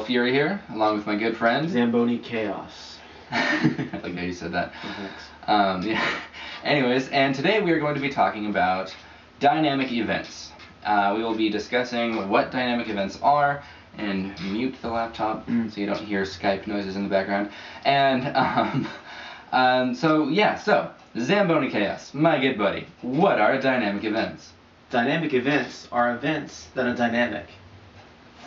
Fury here, along with my good friend Zamboni Chaos. I like how you said that. Oh, thanks. Yeah. Anyways, and today we are going to be talking about dynamic events. We will be discussing what dynamic events are, and mute the laptop so you don't hear Skype noises in the background. And so Zamboni Chaos, my good buddy, what are dynamic events? Dynamic events are events that are dynamic.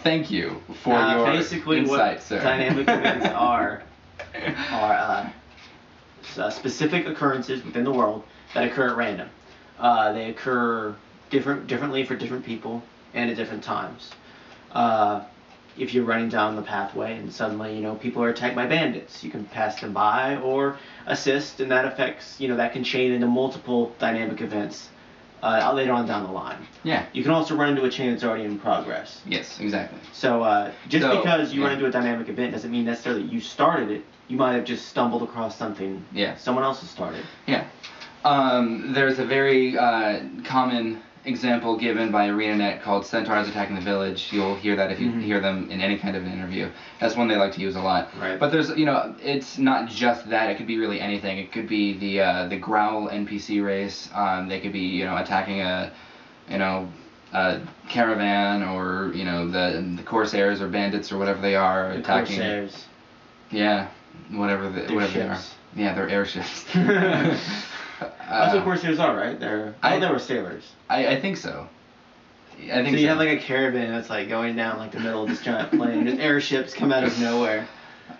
Thank you for your basically insight, what sir. Dynamic events are specific occurrences within the world that occur at random. They occur differently for different people and at different times. If you're running down the pathway and suddenly, people are attacked by bandits, you can pass them by or assist, and that affects, that can chain into multiple dynamic events later on down the line. Yeah. You can also run into a chain that's already in progress. Yes, exactly. So because you run into a dynamic event doesn't mean necessarily you started it. You might have just stumbled across something someone else has started. Yeah. There's a very common example given by ArenaNet called Centaurs Attacking the Village. You'll hear that if you hear them in any kind of an interview. That's one they like to use a lot. Right. But there's, it's not just that. It could be really anything. It could be the Growl NPC race. They could be, attacking a caravan, or the Corsairs or bandits or whatever they are attacking. Corsairs. Yeah, whatever they are. Yeah, they're airships. That's what Corsairs are, right? They were sailors. I think so. I think so. You have like a caravan that's like going down like the middle of this giant plane. Just airships come out of nowhere.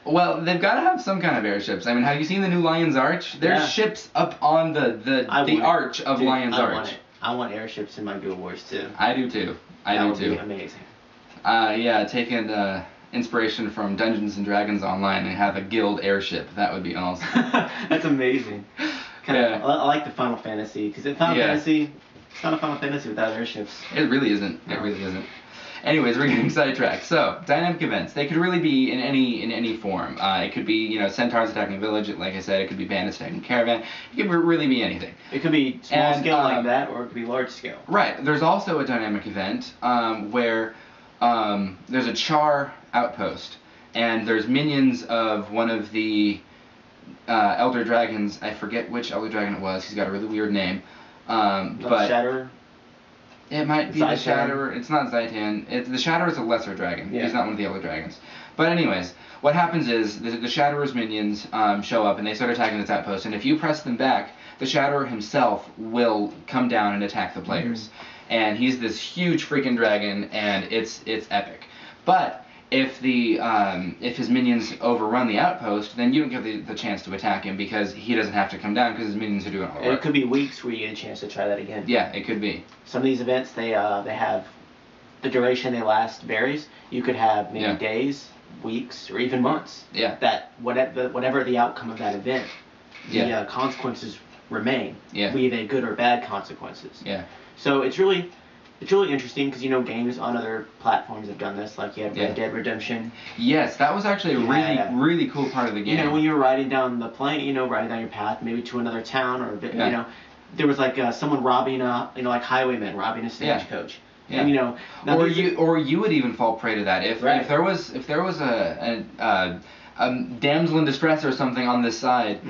Well, they've got to have some kind of airships. I mean, have you seen the new Lion's Arch? There's ships up on the arch of Lion's Arch. I want airships in my Guild Wars too. I do too. That would be amazing. Taking inspiration from Dungeons and Dragons Online and have a guild airship. That would be awesome. That's amazing. I like the Final Fantasy, because in Final Fantasy, it's not a Final Fantasy without airships. It really isn't. No. It really isn't. Anyways, we're getting sidetracked. So, dynamic events. They could really be in any form. It could be, Centaurs attacking a village, like I said. It could be bandits attacking a caravan. It could really be anything. It could be small scale like that, or it could be large scale. Right. There's also a dynamic event where there's a Char outpost, and there's minions of one of the Elder Dragons. I forget which Elder Dragon it was. He's got a really weird name. But Shatterer? It might be the Zhaitan. Shatterer. It's not Zhaitan. The Shatterer is a lesser dragon. Yeah. He's not one of the Elder Dragons. But anyways, what happens is the Shatterer's minions show up and they start attacking this outpost. And if you press them back, the Shatterer himself will come down and attack the players. And he's this huge freaking dragon, and it's epic. But if his minions overrun the outpost, then you don't get the chance to attack him, because he doesn't have to come down because his minions are doing all the work. It could be weeks where you get a chance to try that again. Yeah, it could be. Some of these events, they have the duration they last varies. You could have maybe days, weeks, or even months. Yeah. That whatever the outcome of that event, the consequences remain. Yeah. Be they good or bad consequences. Yeah. So it's really interesting, because games on other platforms have done this. Like you had Red Dead Redemption. Yes, that was actually a really cool part of the game. When you were riding down the plane, riding down your path, maybe to another town, or there was like someone robbing like highwaymen robbing a stagecoach. Yeah. And or you would even fall prey to that if there was a damsel in distress or something on this side,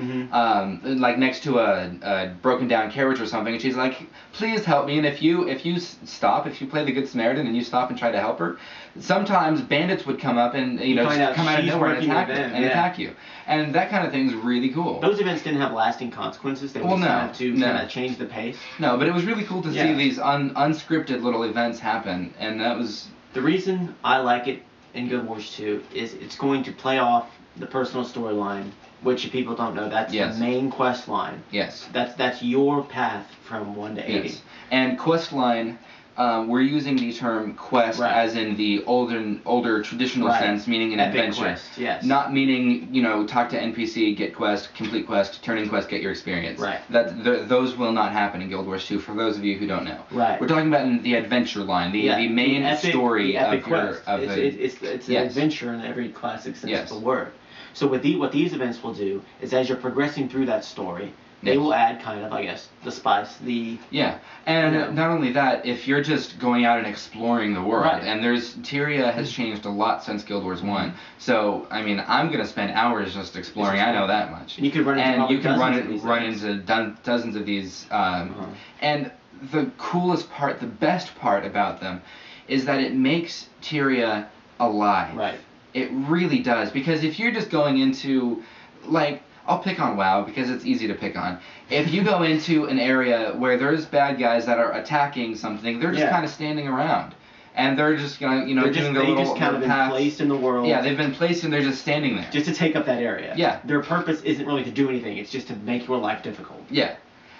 like next to a broken down carriage or something, and she's like, please help me. And if you play the Good Samaritan and you stop and try to help her, sometimes bandits would come up and just come out of nowhere and attack you. And that kind of thing's really cool. Those events didn't have lasting consequences. They just had to kind of change the pace. No, but it was really cool to see these unscripted little events happen, and that was... The reason I like it in Guild Wars 2 is it's going to play off the personal storyline, which if people don't know, that's the main quest line. Yes. That's your path from 1 to 80. Yes. And quest line, we're using the term quest as in the older traditional sense, meaning an adventure. Quest, yes. Not meaning, talk to NPC, get quest, complete quest, turn in quest, get your experience. Right. Those will not happen in Guild Wars 2, for those of you who don't know. Right. We're talking about the adventure line, the main story of it's an adventure in every classic sense of the word. So what these events will do is, as you're progressing through that story, They Yes. will add kind of, I guess, the spice, the... Yeah, and Yeah. not only that, if you're just going out and exploring the world, Right. and Tyria has changed a lot since Guild Wars 1, so, I mean, I'm going to spend hours just exploring, I know that much. And you could run into and probably you can dozens of run these into dozens of these, and the coolest part, the best part about them, is that it makes Tyria alive. Right. It really does, because if you're just going into, like, I'll pick on WoW because it's easy to pick on. If you go into an area where there's bad guys that are attacking something, they're just kind of standing around, and they're just gonna, you know, doing their little They just kind of been paths. placed in the world. Yeah, they've been placed and they're just standing there. Just to take up that area. Yeah. Their purpose isn't really to do anything. It's just to make your life difficult. Yeah.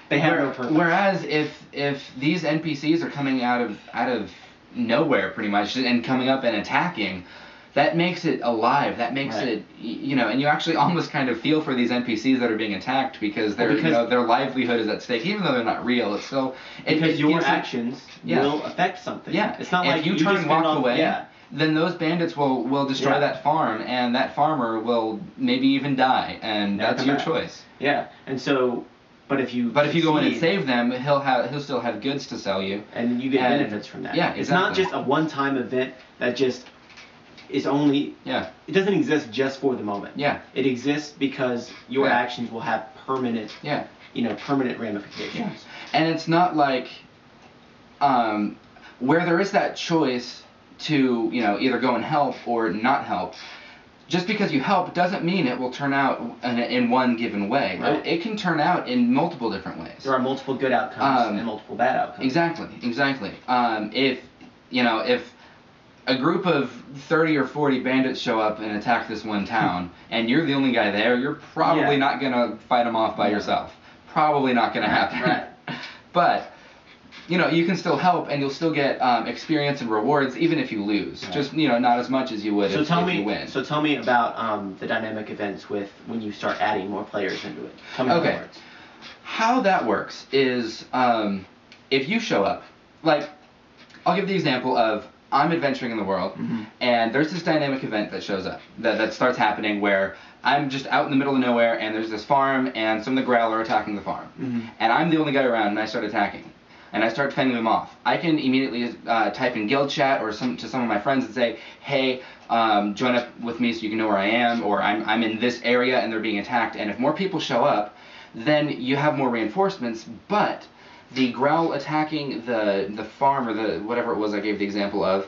They have no purpose. Whereas if these NPCs are coming out of nowhere pretty much and coming up and attacking, that makes it alive. That makes it, you know, and you actually almost kind of feel for these NPCs that are being attacked because their you know, their livelihood is at stake, even though they're not real. It's still because your actions will affect something. Yeah, it's not if like you turn and walk away. Yeah. Then those bandits will destroy that farm, and that farmer will maybe even die, and that's your choice. Yeah, and so, but if you go in and save them, he'll still have goods to sell you, and you get benefits from that. Yeah, it's not just a one-time event that just is only. Yeah. It doesn't exist just for the moment. Yeah. It exists because your actions will have permanent. Yeah. You know, permanent ramifications. Yeah. And it's not like, where there is that choice to, you know, either go and help or not help. Just because you help doesn't mean it will turn out in one given way. Right. It can turn out in multiple different ways. There are multiple good outcomes and multiple bad outcomes. Exactly. If a group of 30 or 40 bandits show up and attack this one town, and you're the only guy there, you're probably not going to fight them off by yourself. Probably not going to happen. Right. But, you know, you can still help, and you'll still get experience and rewards, even if you lose. Right. Just, you know, not as much as you would if you win. So tell me about the dynamic events with when you start adding more players into it. Tell me how that works. How that works is, if you show up, like, I'll give the example of, I'm adventuring in the world, and there's this dynamic event that shows up, that starts happening where I'm just out in the middle of nowhere, and there's this farm, and some of the Growl are attacking the farm. And I'm the only guy around, and I start attacking. And I start fending them off. I can immediately type in guild chat or to some of my friends and say, hey, join up with me so you can know where I am, or I'm in this area and they're being attacked. And if more people show up, then you have more reinforcements, but the Growl attacking the farm, or the whatever it was I gave the example of,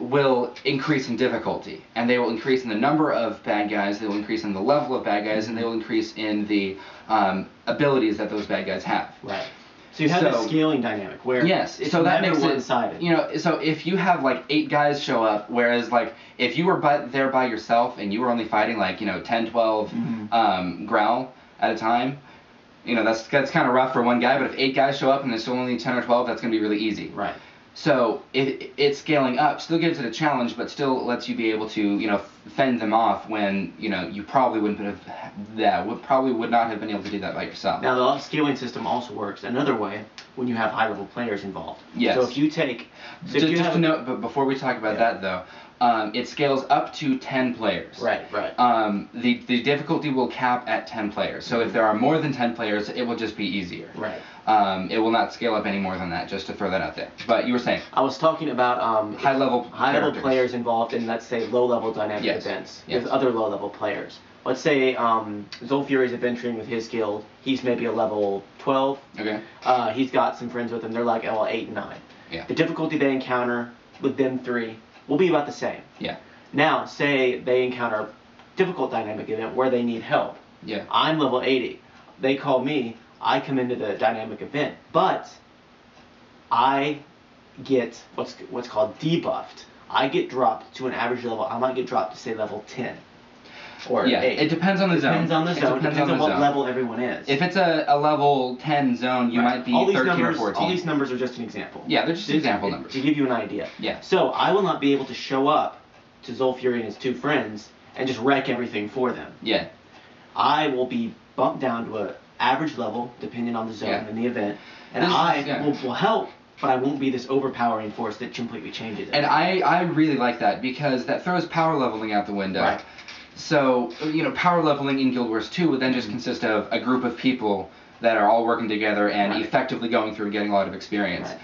will increase in difficulty, and they will increase in the number of bad guys, they will increase in the level of bad guys, and they will increase in the abilities that those bad guys have. Right. So you have this scaling dynamic where it's so that makes one-sided. You know, so if you have like 8 guys show up, whereas like if you were there by yourself and you were only fighting like, you know, 10, 12 Growl at a time, you know, that's kind of rough for one guy. But if 8 guys show up and there's still only 10 or 12, that's going to be really easy. Right. So it's scaling up still gives it a challenge, but still lets you be able to, you know, fend them off when, you know, you probably would not have been able to do that by yourself. Now the scaling system also works another way when you have high level players involved. Yes. So if you take just to note, but before we talk about that though, it scales up to 10 players. Right. The difficulty will cap at 10 players. So if there are more than 10 players, it will just be easier. Right. It will not scale up any more than that, just to throw that out there. But you were saying? I was talking about high level players involved in, let's say, low level dynamic events with other low level players. Let's say Zolfury is adventuring with his guild. He's maybe a level 12. Okay. He's got some friends with him. They're like level 8 and 9. Yeah. The difficulty they encounter with them 3 will be about the same. Yeah. Now, say they encounter a difficult dynamic event where they need help. Yeah. I'm level 80. They call me. I come into the dynamic event, but I get what's called debuffed. I get dropped to an average level. I might get dropped to say level 10 or 8. It depends on the zone. Depends on the zone. Depends on what level everyone is. If it's a level 10 zone, you might be 13 or 14. All these numbers are just an example. Yeah, they're just example numbers. To give you an idea. Yeah. So I will not be able to show up to Zolfury and his 2 friends and just wreck everything for them. Yeah. I will be bumped down to an average level, depending on the zone and the event, and will help, but I won't be this overpowering force that completely changes it. And I really like that, because that throws power leveling out the window. Right. So, power leveling in Guild Wars 2 would then just consist of a group of people that are all working together and effectively going through and getting a lot of experience. Right.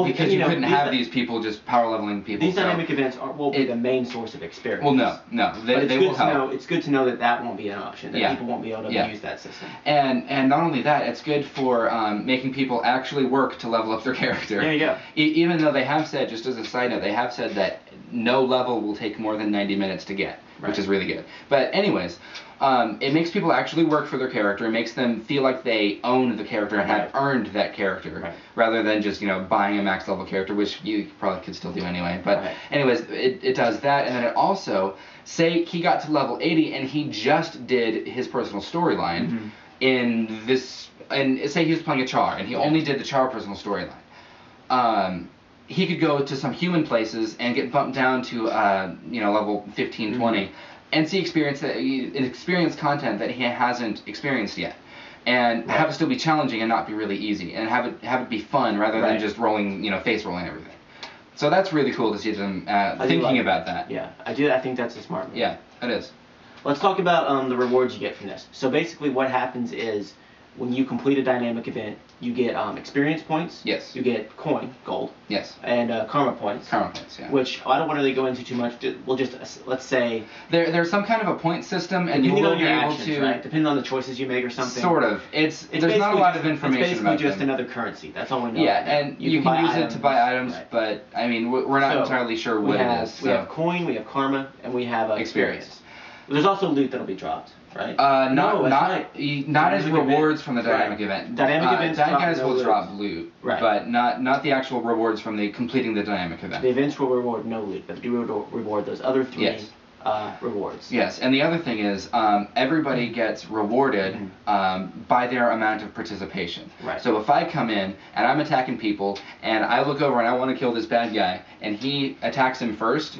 Because you couldn't have these people just power leveling people. These dynamic events won't be the main source of experience. Well, no, they will help. It's good to know that won't be an option. That people won't be able to use that system. And not only that, it's good for making people actually work to level up their character. There you go. Even though they have said, just as a side note, they have said that no level will take more than 90 minutes to get, which is really good. But anyways, it makes people actually work for their character. It makes them feel like they own the character and have earned that character, rather than just buying a max level character, which you probably could still do anyway. But anyways, it does that, and then it also, say he got to level 80 and he just did his personal storyline in this, and say he was playing a Char and he only did the Char personal storyline. He could go to some human places and get bumped down to level 15, 20, and see experience content that he hasn't experienced yet, and have it still be challenging and not be really easy, and have it be fun rather than just rolling, face rolling everything. So that's really cool to see them thinking about that. Yeah, I do. I think that's a smart move. Yeah, it is. Let's talk about the rewards you get from this. So basically, what happens is when you complete a dynamic event, you get experience points. Yes. You get coin, gold. Yes. And karma points. Karma points, yeah. Which I don't want to really go into too much. We'll just let's say there's some kind of a point system, and you will be able to, right? Depending on the choices you make or something. Sort of. There's not a lot of information. It's basically just another currency. That's all we know. Yeah, and you can use it to buy items, but I mean we're not entirely sure what it is. We have coin, we have karma, and we have experience. There's also loot that'll be dropped. Right? Not as rewards from the dynamic event. Dynamic events will drop loot, but not the actual rewards from completing the dynamic event. The events will reward no loot, but do reward those other three rewards. Yes, and the other thing is everybody gets rewarded by their amount of participation. Right. So if I come in and I'm attacking people and I look over and I want to kill this bad guy and he attacks him first,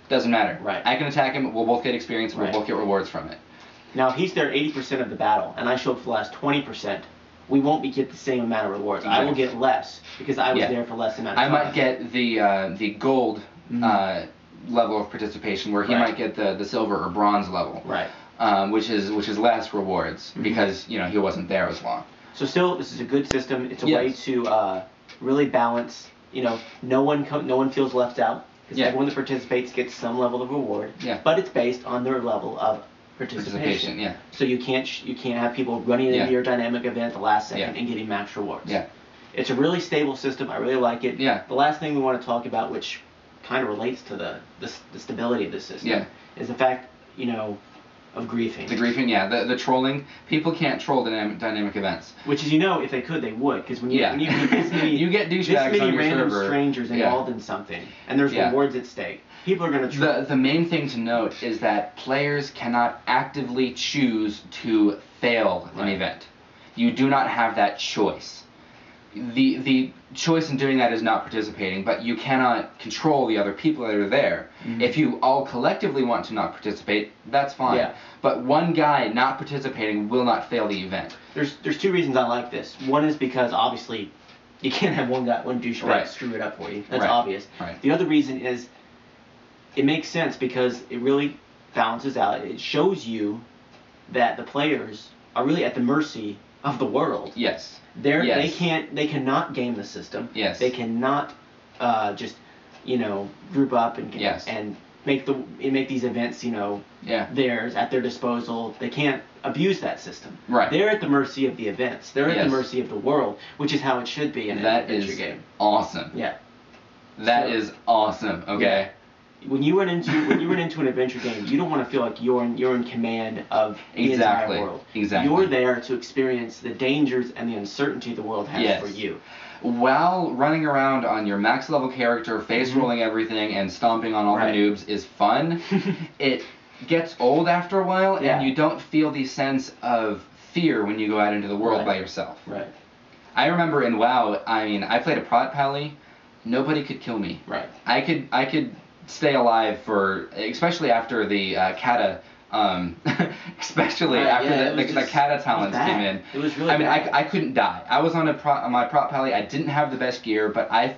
doesn't matter. Right. I can attack him. We'll both get experience. We'll both get rewards from it. Now, if he's there 80% of the battle, and I show up for the last 20%, we won't get the same amount of rewards. Exactly. I will get less, because I was there for less amount of time. I might get the gold level of participation, where he might get the silver or bronze level. Right. Which is less rewards, because, he wasn't there as long. So still, this is a good system. It's a way to really balance, no one feels left out, because everyone that participates gets some level of reward. Yeah. But it's based on their level of participation. Yeah. So you can't have people running into your dynamic event at the last second and getting max rewards. Yeah. It's a really stable system. I really like it. Yeah. The last thing we want to talk about, which kind of relates to the stability of this system, is the fact of griefing. The griefing, the trolling. People can't troll dynamic events. Which is, if they could, they would, because when you get you get douchebags on your random server. Strangers involved in something, and there's rewards at stake. People are going to troll. The main thing to note is that players cannot actively choose to fail an event. You do not have that choice. The choice in doing that is not participating, but you cannot control the other people that are there. If you all collectively want to not participate, that's fine. Yeah. But one guy not participating will not fail the event. There's two reasons I like this. One is because obviously you can't have one douchebag screw it up for you. That's obvious. Right. The other reason is it makes sense because it really balances out. It shows you that the players are really at the mercy of the world. Yes. They cannot game the system. Yes. They cannot just group up and make these events theirs at their disposal. They can't abuse that system. Right. They're at the mercy of the events. They're at the mercy of the world, which is how it should be in an adventure game. Awesome. Yeah. That is awesome. Okay. Yeah. When you run into an adventure game, you don't want to feel like you're in command of the entire world. Exactly. You're there to experience the dangers and the uncertainty the world has for you. While running around on your max level character, face rolling everything and stomping on all the noobs is fun, it gets old after a while, and you don't feel the sense of fear when you go out into the world by yourself. Right. I remember in WoW, I played a prot pally. Nobody could kill me. Right. I could stay alive for, especially after the Kata especially Right, after yeah, it was the just- Kata it was talents bad. came in. It was really I mean, bad. I couldn't die. I was on my prop pally. I didn't have the best gear, but I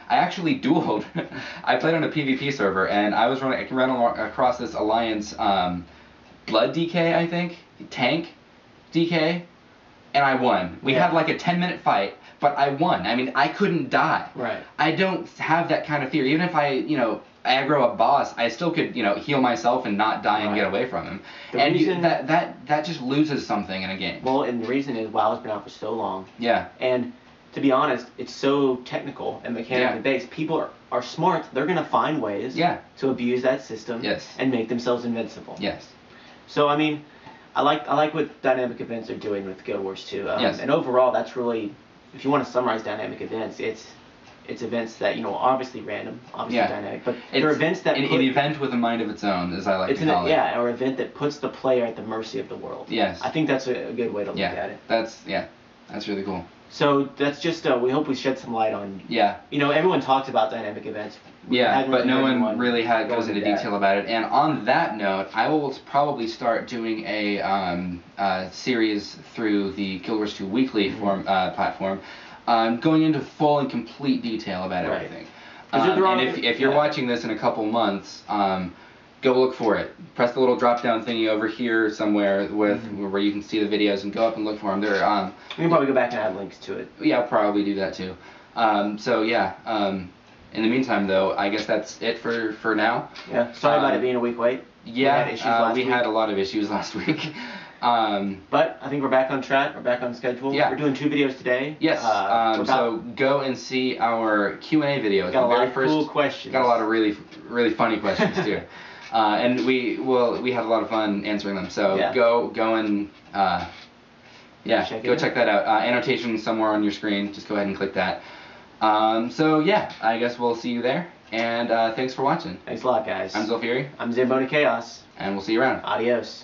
actually dueled. I played on a PvP server, and I ran across this alliance blood DK, I think, tank DK, and I won. We had like a 10-minute fight, but I won. I mean, I couldn't die. Right. I don't have that kind of fear. Even if I, aggro a boss, I still could, heal myself and not die and Right. get away from him. The And reason- that just loses something in a game. Well, and the reason is WoW's been out for so long. Yeah. And to be honest, it's so technical and mechanically based. People are smart. They're going to find ways to abuse that system Yes. and make themselves invincible. Yes. So, I mean, I like what dynamic events are doing with Guild Wars 2. Yes. And overall, that's really, if you want to summarize dynamic events, it's events that, obviously random, obviously dynamic, but they're events that an event with a mind of its own, as I like to call it. Yeah, or event that puts the player at the mercy of the world. Yes. I think that's a good way to look at it. That's really cool. So that's just, we hope we shed some light on, Yeah. everyone talks about dynamic events. We Yeah, hadn't but really no heard one anyone really go goes into that. detail about it. And on that note, I will probably start doing a series through the Guild Wars 2 Weekly platform, going into full and complete detail about Right. everything. They're all- And if you're watching this in a couple months, go look for it. Press the little drop-down thingy over here somewhere where you can see the videos and go up and look for them. They're We can probably go back and add links to it. yeah, I'll probably do that too. In the meantime, though, I guess that's it for now. Yeah. Sorry about it being a week late. Yeah, we we had a lot of issues last week. But I think we're back on track. We're back on schedule. Yeah. We're doing 2 videos today. Yes. So go and see our Q&A video. Got a lot of cool questions. Got a lot of really funny questions too. And we had a lot of fun answering them. So go and check that out. Annotation somewhere on your screen. Just go ahead and click that. I guess we'll see you there. And thanks for watching. Thanks a lot, guys. I'm Zolfiri. I'm Zamboni Chaos. And we'll see you around. Adios.